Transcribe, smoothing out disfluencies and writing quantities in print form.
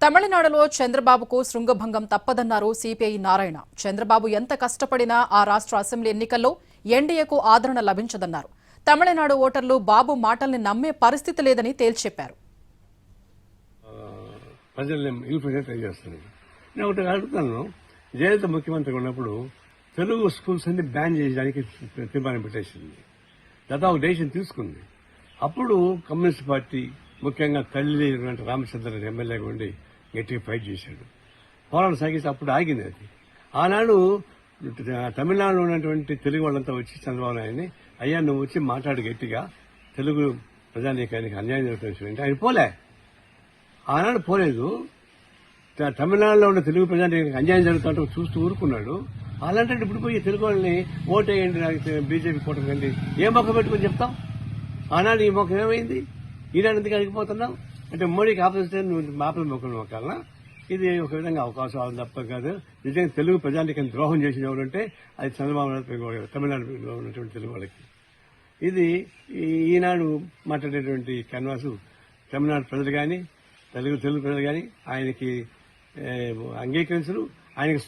తమిళనాడులో చంద్రబాబుకు శృంగభంగం తప్పదన్నారు సిపిఐ నారాయణ. చంద్రబాబు ఎంత కష్టపడినా ఆ రాష్ట్ర అసెంబ్లీ ఎన్నికల్లో ఎన్డీఏకు ఆదరణ లభించదన్నారు. తమిళనాడు ఓటర్లు బాబు మాటల్ని నమ్మే పరిస్థితి లేదని తేల్చెప్పారు. జయలలిత ముఖ్యమంత్రి ఉన్నప్పుడు తెలుగు స్కూల్స్ అన్ని బ్యాన్ చేయడానికి తీర్మానం పెట్టేసింది. దాదాపు డెసిషన్ తీసుకుంది. అప్పుడు కమ్యూనిస్ట్ పార్టీ ముఖ్యంగా తల్లి రామచంద్ర ఎమ్మెల్యేగా ఉండి గట్టిగా ఫైట్ చేశాడు. పోరాటం సాగిస్తే అప్పుడు ఆగింది అది. ఆనాడు తమిళనాడులో ఉన్నటువంటి తెలుగు వాళ్ళంతా వచ్చి చంద్రబాబు నాయుడిని, అయ్యా నువ్వు వచ్చి మాట్లాడు గట్టిగా, తెలుగు ప్రజానీకానికి అన్యాయం జరుగుతుంది. ఆయన పోలే, ఆనాడు పోలేదు. తమిళనాడులో ఉన్న తెలుగు ప్రజానీకానికి అన్యాయం జరుగుతుంటే చూస్తూ ఊరుకున్నాడు. అలాంటి ఇప్పుడు పోయి తెలుగు వాళ్ళని ఓటేయండి, నాకు బీజేపీ కూటమి కండి ఏం మొక్క పెట్టుకుని చెప్తాం? ఆనాడు ఈ మొక్క ఏమైంది? ఈనాడు ఎందుకు అడిగిపోతున్నాం అంటే మోడీకి ఆపోజిట్ నువ్వు మాపల మొక్కలు మొక్కాలన్నా? ఇది ఒక విధంగా అవకాశం తప్ప కాదు. నిజంగా తెలుగు ప్రజానికి ద్రోహం చేసిన ఎవరంటే అది చంద్రబాబు నాయుడు, తమిళనాడులో ఉన్నటువంటి తెలుగు వాళ్ళకి. ఇది ఈనాడు మాట్లాడేటువంటి కన్వాసు తమిళనాడు ప్రజలు కానీ తెలుగు ప్రజలు కానీ ఆయనకి అంగీకరించరు. ఆయనకి